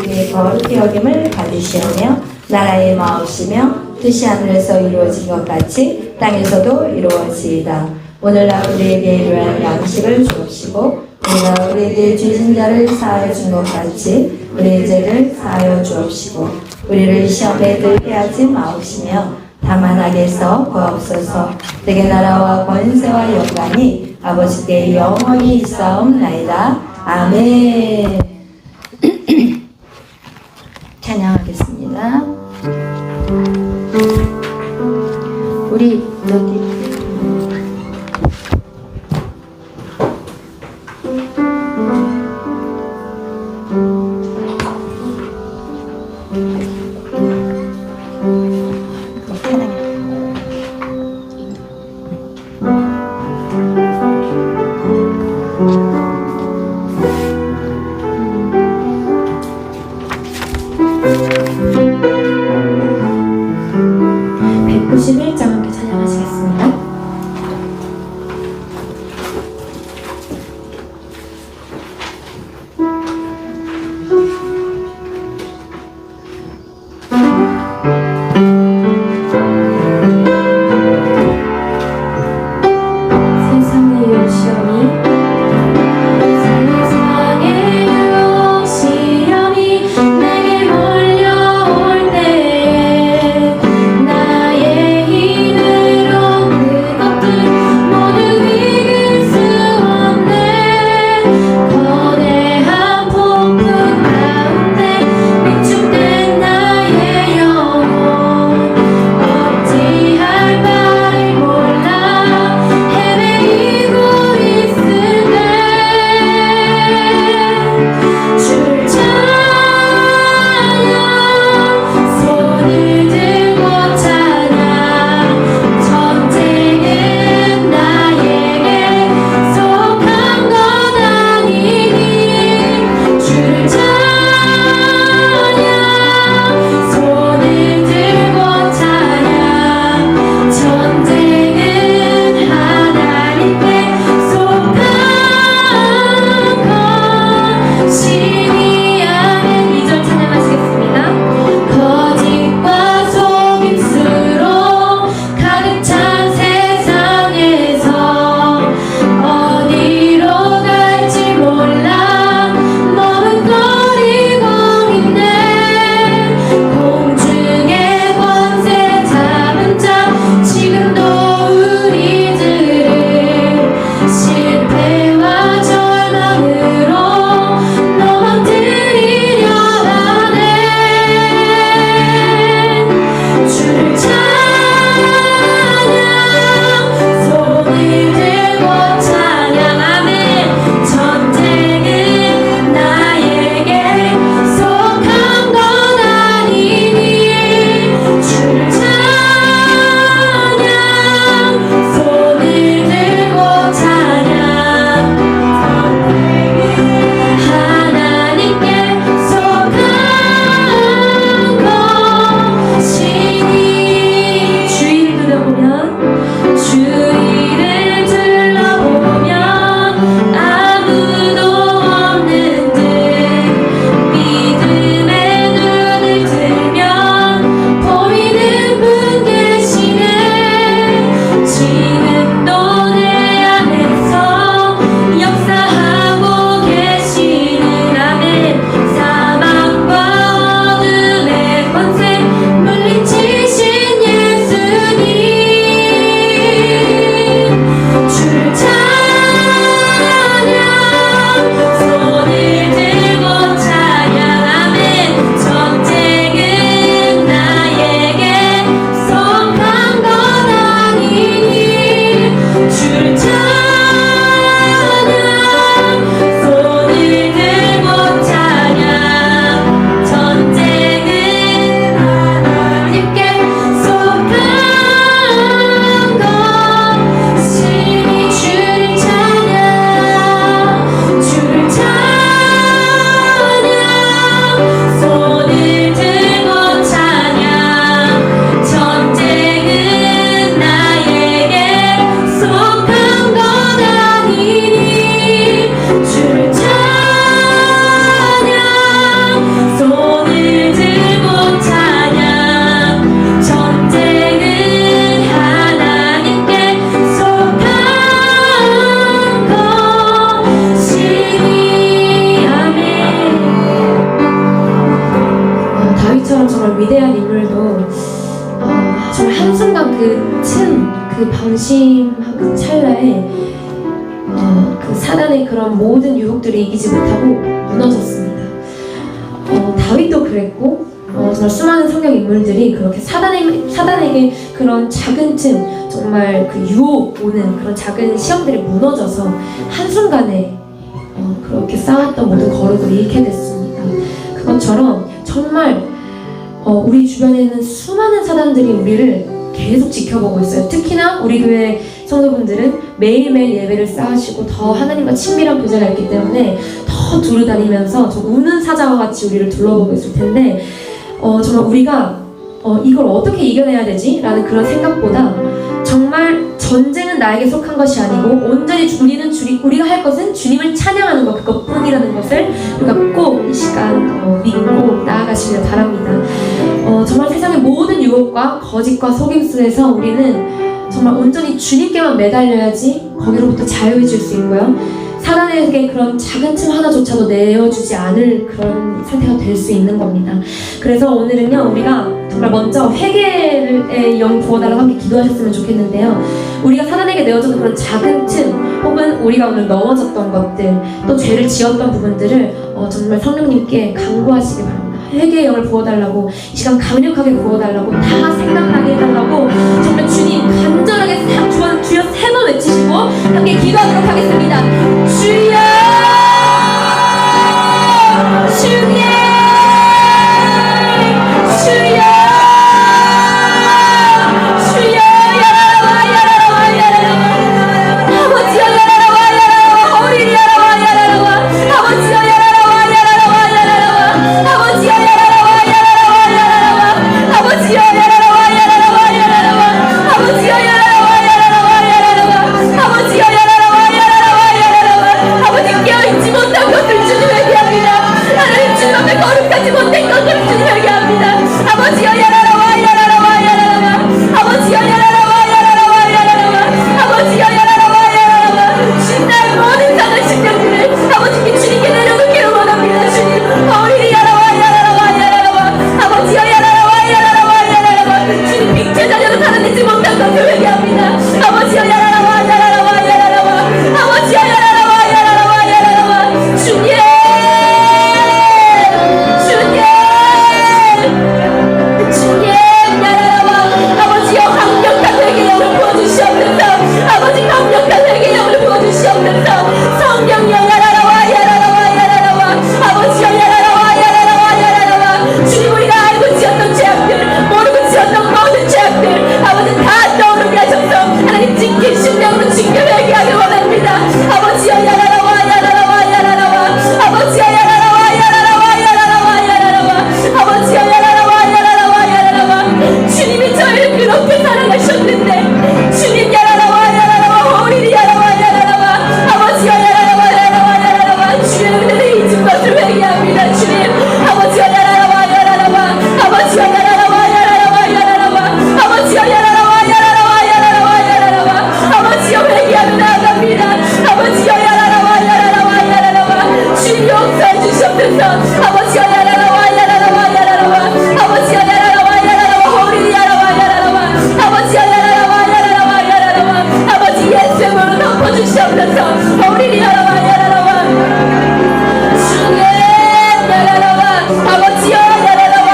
우리의 거룩히 여김을 받으시오며 나라의 마옵시며 뜻이 하늘에서 이루어진 것 같이 땅에서도 이루어지이다. 오늘날 우리에게 일용할 양식을 주옵시고 우리가 우리에게 죄진 자를 사하여 준 것 같이 우리의 죄를 사하여 주옵시고 우리를 시험에 들게 하지 마옵시며 다만 악에서 구하옵소서. 되게 나라와 권세와 영광이 아버지께 영원히 있사옵나이다. 아멘. 찬양하겠습니다. 우리 여기 시험이 내게 몰려올 때 정말 한순간 그 방심한 그 찰나에 그 사단의 그런 모든 유혹들을 이기지 못하고 무너졌습니다. 다윗도 그랬고 정말 수많은 성경 인물들이 그렇게 사단에게 그런 작은 틈, 정말 그 유혹 오는 그런 작은 시험들이 무너져서 한순간에 그렇게 쌓았던 모든 거룩을 잃게 됐습니다. 그것처럼 정말 우리 주변에는 수많은 사단들이 우리를 계속 지켜보고 있어요. 특히나 우리 교회 성도분들은 매일매일 예배를 쌓으시고 더 하나님과 친밀한 교제가 있기 때문에 더 두루다니면서 저 우는 사자와 같이 우리를 둘러보고 있을 텐데 정말 우리가 이걸 어떻게 이겨내야 되지? 라는 그런 생각보다 정말 전쟁은 나에게 속한 것이 아니고 온전히 우리가 할 것은 주님을 찬양하는 것, 그것뿐이라는 것을 우리가 꼭 이 시간 믿고 나아가시길 바랍니다. 정말 세상의 모든 유혹과 거짓과 속임수에서 우리는 정말 온전히 주님께만 매달려야지 거기로부터 자유해질 수 있고요. 사단에게 그런 작은 틈 하나조차도 내어주지 않을 그런 상태가 될 수 있는 겁니다. 그래서 오늘은요, 우리가 정말 먼저 회개의 영 부어달라고 함께 기도하셨으면 좋겠는데요. 우리가 사단에게 내어주는 그런 작은 틈, 혹은 우리가 오늘 넘어졌던 것들, 또 죄를 지었던 부분들을 정말 성령님께 간구하시기 바랍니다. 회개의 영을 부어달라고, 이 시간 강력하게 부어달라고, 다 생각나게 해달라고 정말 주님 간절하게 주여 3번 외치시고 함께 기도하도록 하겠습니다. 주여! 주님! 주여! 주여! 아버지여 야라와 우리를 야라와 아버지여 야라와 아버지여 야라와 아버지여 야라와 아버지여 아버지 깨어있지 못한 것을 주님에게 합니다. 하나님 주님 앞에 거룩하지 못한 것을 주님에게 합니다. 아버지여 야라라와 아버지여 야라라와 아버지여 야라라와 주님 나의 모든 상한 심령들을 아버지께 주님께 내려놓기를 원합니다. 주님 어린이 야라와 아버지여 야라라와 주님 빅제 자녀로 살아내지 못한 것을 회개합니다. 아버지여 야라라와 아버지여 야라라와 주님 야라라와 아버지여 강력한 회개력을 부어주시옵소서. 아버지 강력한 회개력을 부어주시옵소서. 성령여 야라라와 아버지여 야라라와 주님 우리가 알고 지었던 죄악들 모르고 지었던 모든 죄악들 아버지 다 떠오르게 하셔서 하나님 찢긴 심령으로 징계 회개하길 원합니다. 아버지여 야라라와 아버지여 야라라와 아버지여 야라라와 주님이 저희를 그렇게 사랑하셨는데 주님 야라라와 우리 야라와 아버지여 야라라와 주의 은혜를 잊은 것을 회개합니다. 주님 아버지여 야라라와 아버지여 야라라와 아버지여 야라라와 아버지여 회개하며 나아갑니다. 아버지여 야라라와 주님 용서해 주시옵소서. 아버지여 야라라와 아버지여 야라라와 우리 야라와 아버지여 야라라와 아버지 예수의 몸으로 덮어주시옵소서. 우리 야라와 주님 야라라와 아버지여 야라라와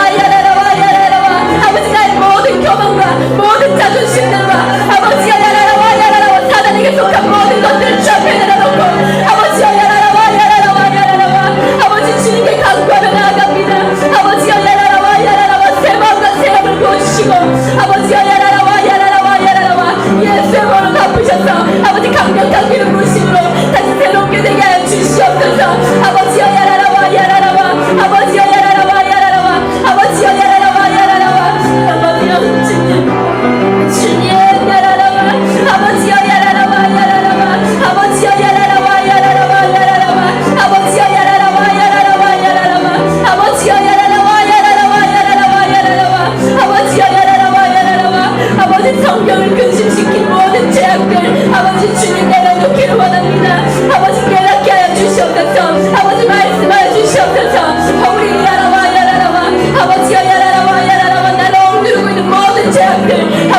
아버지 나의 모든 교만과 모든 자존심들과 아버지여 야라라와 사단에게 속한 모든 것들을 주 앞에 내려놓고 아버지여 야라라와 아버지 주님께 간구하며 나아갑니다. 아버지여 야라라와 새 마음과 새 힘을 부어주시고 아버지여 야라라와 예수의 몸으로 덮으셔서 아버지 강력한 기름 부으심으로 다시 새롭게 되게 하여 주시옵소서. 아버지여 야라라와 아버지여 야라라와 아버지여 야라라와 아버지여 주님 야라라와 아버지여 야라라와 아버지여 야라라와 아버지여 야라라와 아버지여 야라라와 아버지 성경을 근심시킨 모든 죄악들 아버지 주님 내려놓기를 원합니다. 아버지 깨닫게 하여 주시옵소서. 아버지 말씀하여 주시옵소서. 우리 야라와 아버지여 야라라와 나를 억누르고 있는 모든 죄악들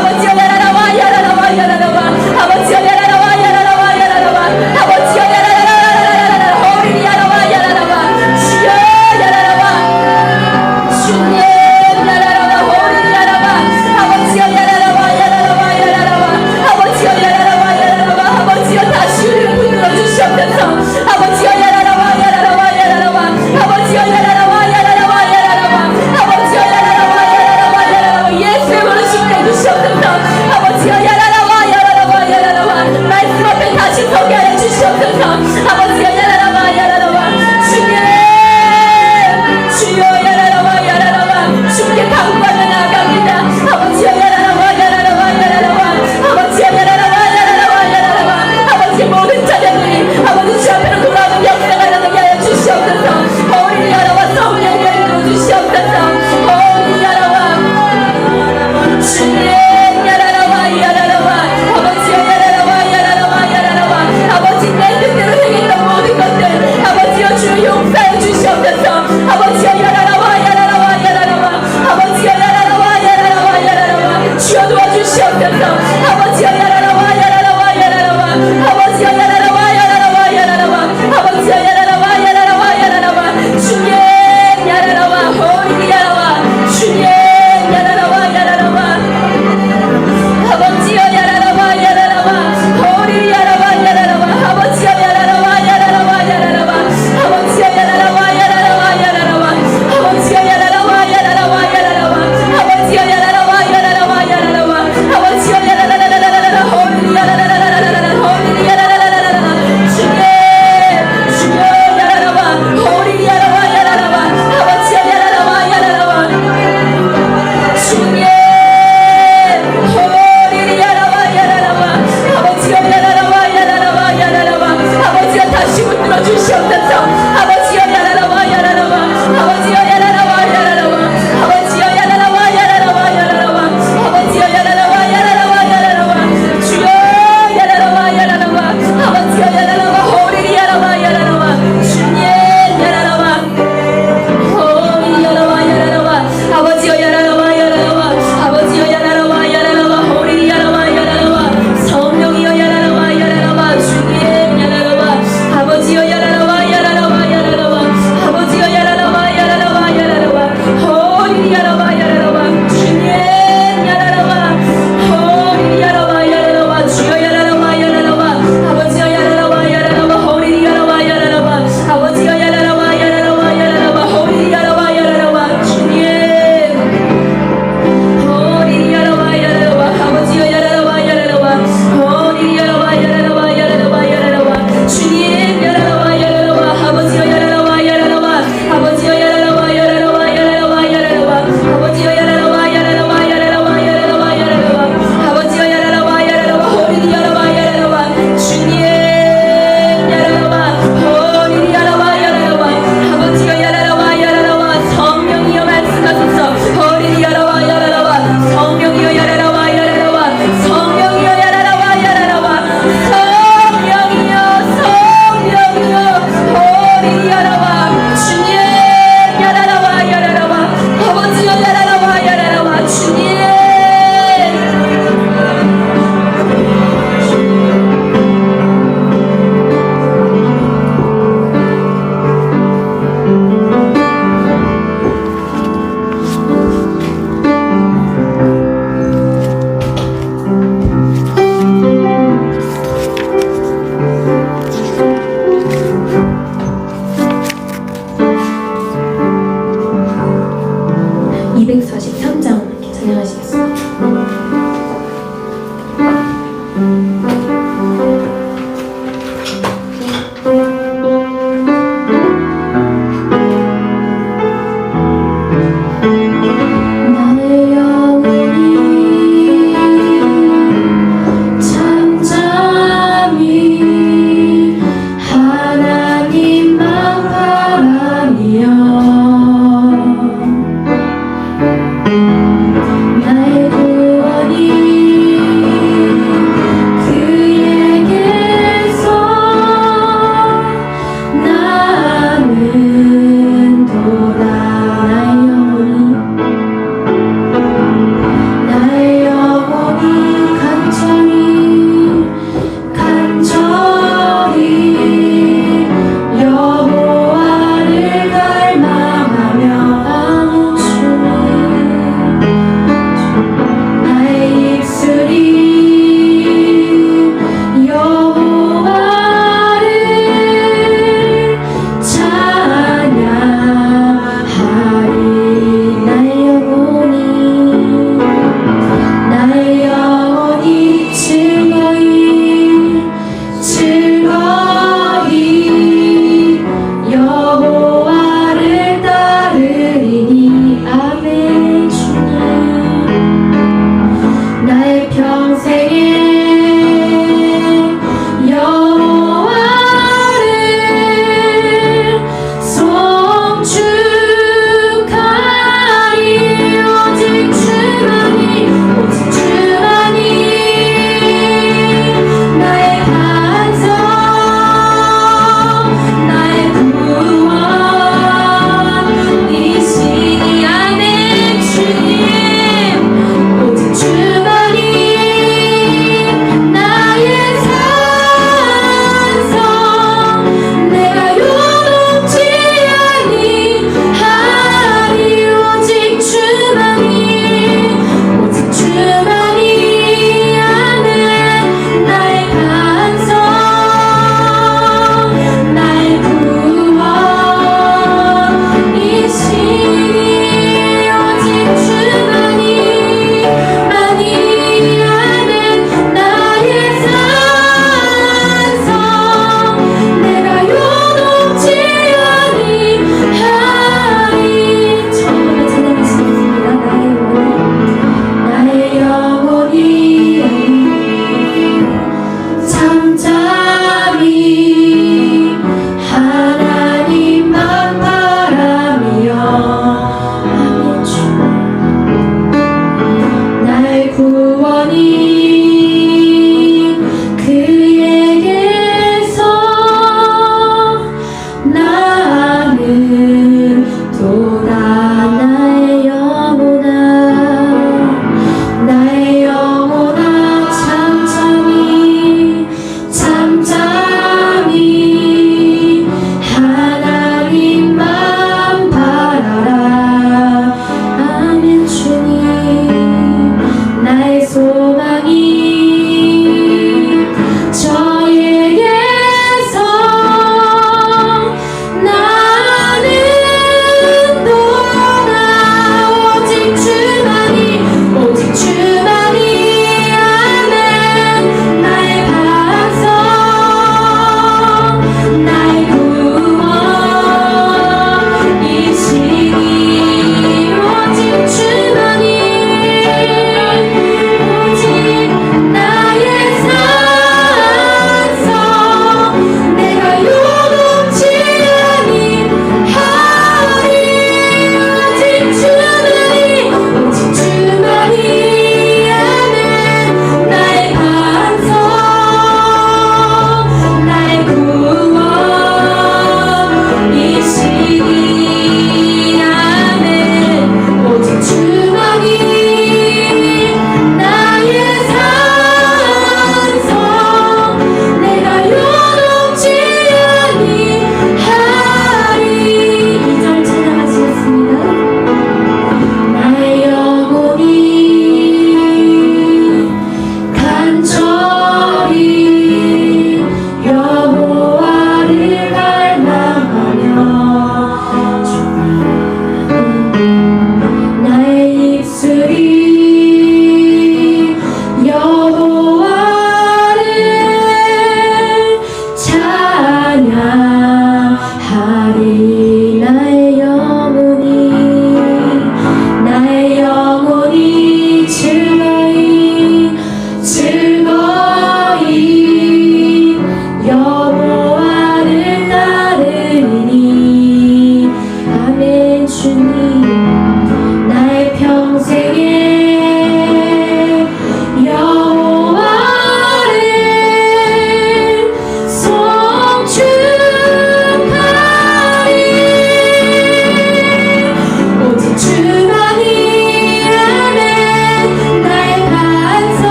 아버지여 야라라와 야라라와 야라라와 아버지여 야라라와 야라라와 야라라와 주님 야라라와 호리 야라와 주님 야라라와 야라라와 아버지여 야라라와 야라라와 호리 야라와 야라라와 아버지여 야라라와 야라라와 야라라와 아버지여 야라라와 야라라와 야라라와 아버지여 야라라와 야라라와 야라라와 아버지여 야라라와 야라라와 야라라와 아버지여 야라라라라라라 호리 야라라라라라라 호리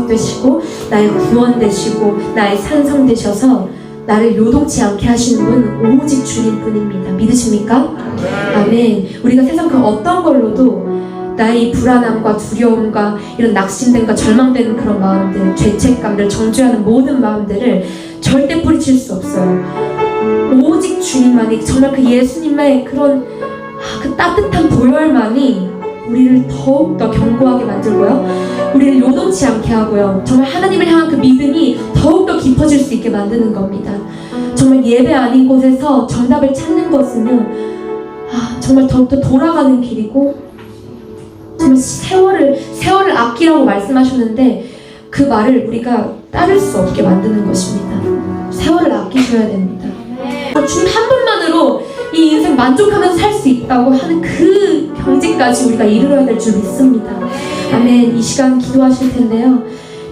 반석 되시고 나의 구원 되시고 나의 산성 되셔서 나를 요동치 않게 하시는 분 오직 주님뿐입니다. 믿으십니까? 아멘. 우리가 세상 그 어떤 걸로도 나의 불안함과 두려움과 이런 낙심됨과 절망되는 그런 마음들, 죄책감들, 정죄하는 모든 마음들을 절대 뿌리칠 수 없어요. 오직 주님만이, 정말 그 예수님의 그런 그 따뜻한 보혈만이 우리를 더욱더 견고하게 만들고요, 우리를 요동치 않게 하고요, 정말 하나님을 향한 그 믿음이 더욱더 깊어질 수 있게 만드는 겁니다. 정말 예배 아닌 곳에서 정답을 찾는 것은요, 정말 더욱더 돌아가는 길이고, 정말 세월을 아끼라고 말씀하셨는데 그 말을 우리가 따를 수 없게 만드는 것입니다. 세월을 아끼셔야 됩니다. 주님 한 분만으로 이 인생 만족하면서 살 수 있다고 하는 그 경지까지 우리가 이르러야 될 줄 믿습니다. 아멘. 이 시간 기도하실 텐데요,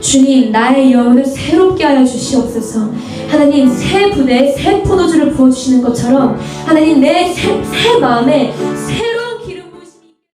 주님, 나의 영혼을 새롭게 하여 주시옵소서. 하나님, 새 부대에 새 포도주를 부어주시는 것처럼 하나님, 내 새 마음에